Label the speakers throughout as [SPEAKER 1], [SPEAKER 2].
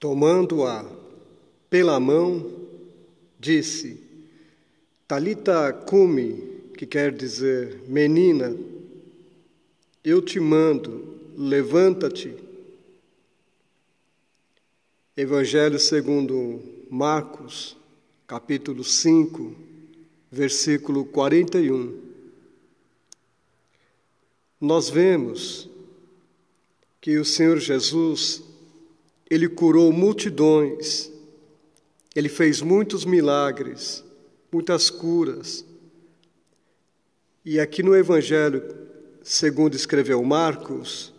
[SPEAKER 1] Tomando-a pela mão, disse: Talita cumi, que quer dizer, menina, eu te mando, levanta-te. Evangelho segundo Marcos, capítulo 5, versículo 41. Nós vemos que o Senhor Jesus, Ele curou multidões, Ele fez muitos milagres, muitas curas. E aqui no Evangelho, segundo escreveu Marcos,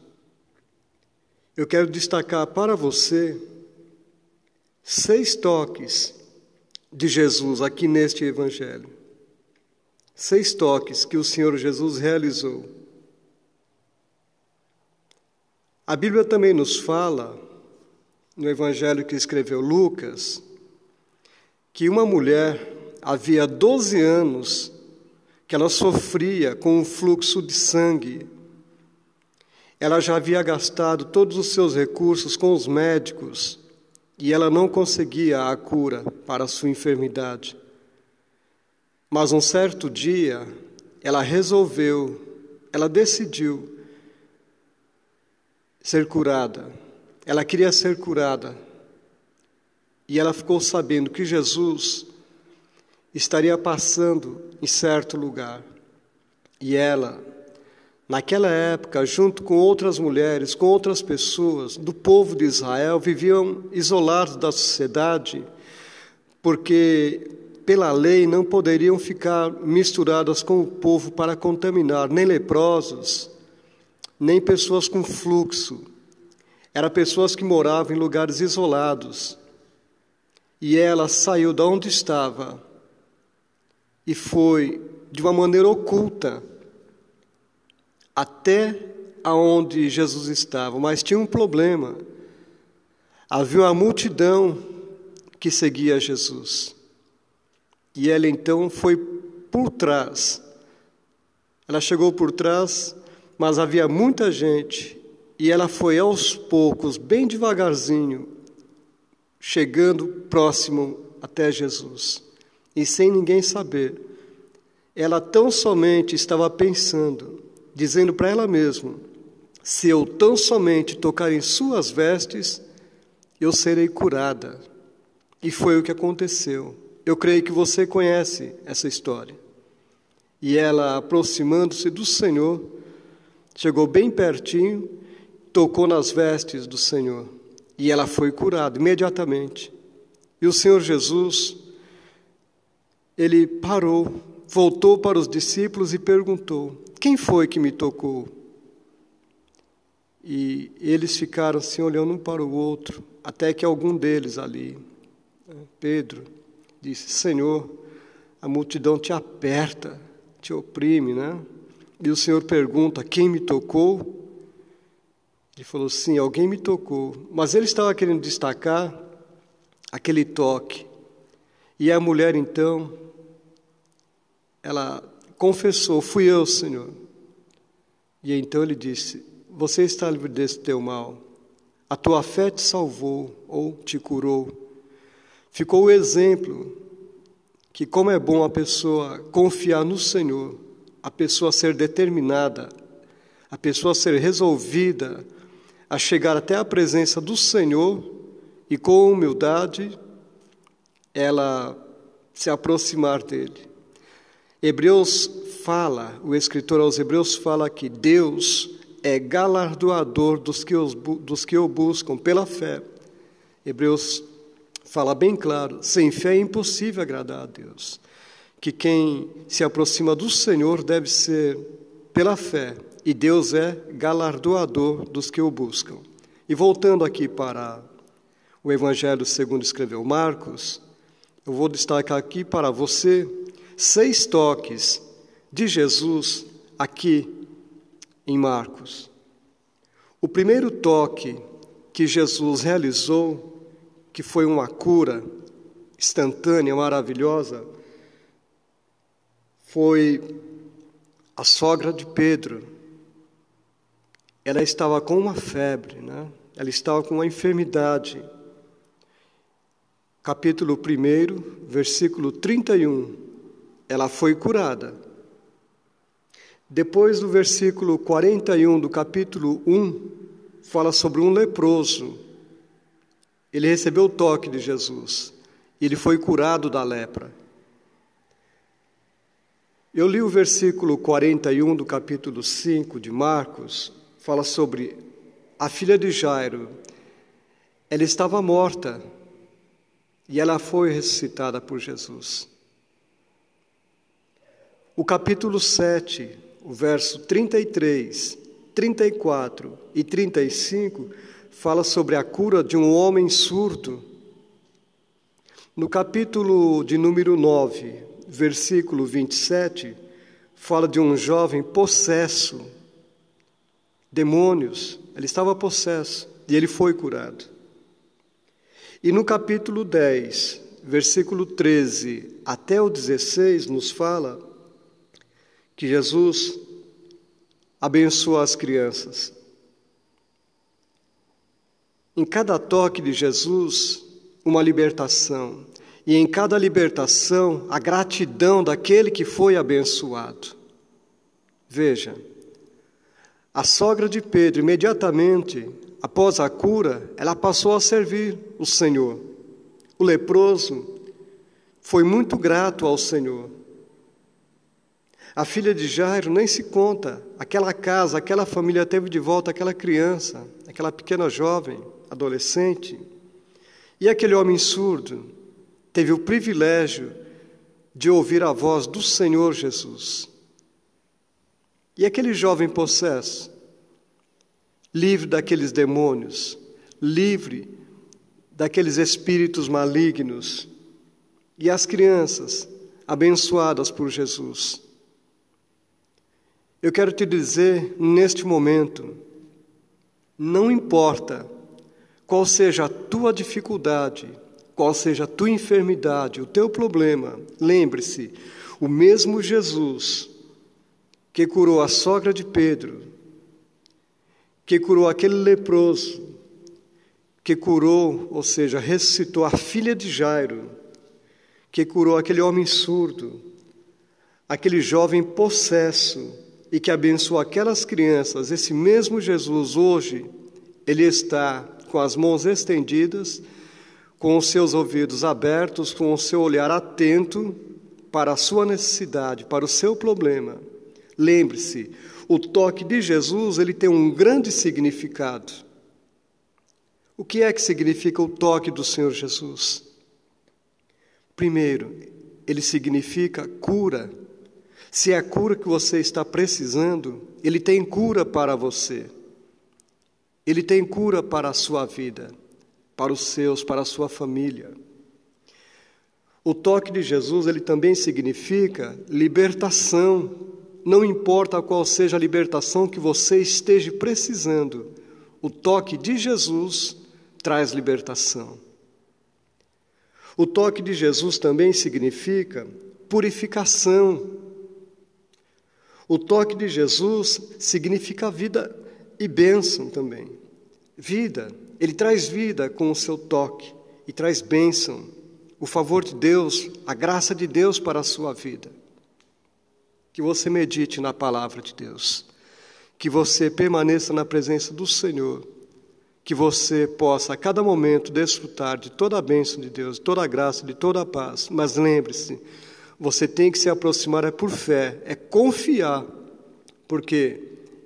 [SPEAKER 1] eu quero destacar para você 6 toques de Jesus aqui neste Evangelho. 6 toques que o Senhor Jesus realizou. A Bíblia também nos fala, no Evangelho que escreveu Lucas, que uma mulher havia 12 anos que ela sofria com um fluxo de sangue. Ela já havia gastado todos os seus recursos com os médicos e ela não conseguia a cura para a sua enfermidade. Mas um certo dia, ela decidiu ser curada. Ela queria ser curada. E ela ficou sabendo que Jesus estaria passando em certo lugar. E ela, naquela época, junto com outras mulheres, com outras pessoas do povo de Israel, viviam isolados da sociedade, porque pela lei não poderiam ficar misturadas com o povo para contaminar, nem leprosos, nem pessoas com fluxo. Eram pessoas que moravam em lugares isolados. E ela saiu de onde estava e foi, de uma maneira oculta, até aonde Jesus estava. Mas tinha um problema. Havia uma multidão que seguia Jesus. E ela então foi por trás. Ela chegou por trás, mas havia muita gente. E ela foi aos poucos, bem devagarzinho, chegando próximo até Jesus. E sem ninguém saber. Ela tão somente estava pensando, dizendo para ela mesma: se eu tão somente tocar em suas vestes, eu serei curada. E foi o que aconteceu. Eu creio que você conhece essa história. E ela, aproximando-se do Senhor, chegou bem pertinho, tocou nas vestes do Senhor. E ela foi curada imediatamente. E o Senhor Jesus, Ele parou, voltou para os discípulos e perguntou: quem foi que me tocou? E eles ficaram assim, olhando um para o outro, até que algum deles ali, Pedro, disse: Senhor, a multidão te aperta, te oprime, né? E o Senhor pergunta: quem me tocou? Ele falou: sim, alguém me tocou. Mas ele estava querendo destacar aquele toque. E a mulher, então, ela confessou: fui eu, Senhor. E então ele disse: você está livre desse teu mal. A tua fé te salvou ou te curou. Ficou o exemplo que como é bom a pessoa confiar no Senhor, a pessoa ser determinada, a pessoa ser resolvida a chegar até a presença do Senhor e com humildade ela se aproximar dele. O escritor aos Hebreus fala que Deus é galardoador dos que o buscam pela fé. Hebreus fala bem claro: sem fé é impossível agradar a Deus. Que quem se aproxima do Senhor deve ser pela fé. E Deus é galardoador dos que o buscam. E voltando aqui para o Evangelho segundo escreveu Marcos, eu vou destacar aqui para você 6 toques de Jesus aqui em Marcos. O primeiro toque que Jesus realizou, que foi uma cura instantânea, maravilhosa, foi a sogra de Pedro. Ela estava com uma febre, né? Ela estava com uma enfermidade. capítulo 1, versículo 31, ela foi curada. Depois do versículo 41 do capítulo 1, fala sobre um leproso. Ele recebeu o toque de Jesus, e ele foi curado da lepra. Eu li o versículo 41 do capítulo 5 de Marcos, fala sobre a filha de Jairo. Ela estava morta e ela foi ressuscitada por Jesus. O capítulo 7, o verso 33, 34 e 35, fala sobre a cura de um homem surdo. No capítulo de número 9, versículo 27, fala de um jovem possesso, demônios, ele estava possesso e ele foi curado. E no capítulo 10, versículo 13 até o 16, nos fala que Jesus abençoa as crianças. Em cada toque de Jesus, uma libertação. E em cada libertação, a gratidão daquele que foi abençoado. Veja, a sogra de Pedro, imediatamente após a cura, ela passou a servir o Senhor. O leproso foi muito grato ao Senhor. A filha de Jairo nem se conta. Aquela casa, aquela família teve de volta aquela criança, aquela pequena jovem, adolescente. E aquele homem surdo teve o privilégio de ouvir a voz do Senhor Jesus. E aquele jovem possesso, livre daqueles demônios, livre daqueles espíritos malignos, e as crianças abençoadas por Jesus. Eu quero te dizer, neste momento, não importa qual seja a tua dificuldade, qual seja a tua enfermidade, o teu problema, lembre-se, o mesmo Jesus que curou a sogra de Pedro, que curou aquele leproso, que curou, ou seja, ressuscitou a filha de Jairo, que curou aquele homem surdo, aquele jovem possesso e que abençoou aquelas crianças, esse mesmo Jesus hoje, ele está com as mãos estendidas, com os seus ouvidos abertos, com o seu olhar atento para a sua necessidade, para o seu problema. Lembre-se, o toque de Jesus, ele tem um grande significado. O que é que significa o toque do Senhor Jesus? Primeiro, ele significa cura. Se é a cura que você está precisando, ele tem cura para você. Ele tem cura para a sua vida, para os seus, para a sua família. O toque de Jesus, ele também significa libertação. Não importa qual seja a libertação que você esteja precisando, o toque de Jesus traz libertação. O toque de Jesus também significa purificação. O toque de Jesus significa vida e bênção também. Vida, ele traz vida com o seu toque e traz bênção, o favor de Deus, a graça de Deus para a sua vida. Que você medite na palavra de Deus, que você permaneça na presença do Senhor, que você possa a cada momento desfrutar de toda a bênção de Deus, de toda a graça, de toda a paz. Mas lembre-se, você tem que se aproximar por fé, é confiar, porque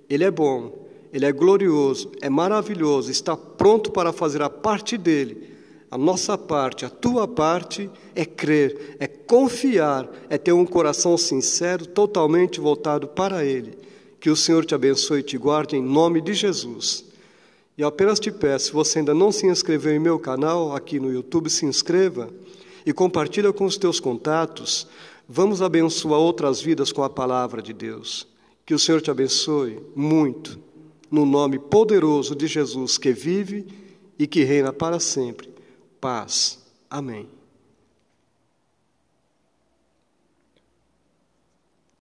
[SPEAKER 1] Ele é bom, Ele é glorioso, é maravilhoso, está pronto para fazer a parte dEle. A nossa parte, a tua parte é crer, é confiar, é ter um coração sincero, totalmente voltado para Ele. Que o Senhor te abençoe e te guarde em nome de Jesus. E eu apenas te peço, se você ainda não se inscreveu em meu canal aqui no YouTube, se inscreva e compartilha com os teus contatos. Vamos abençoar outras vidas com a palavra de Deus. Que o Senhor te abençoe muito, no nome poderoso de Jesus, que vive e que reina para sempre. Paz. Amém.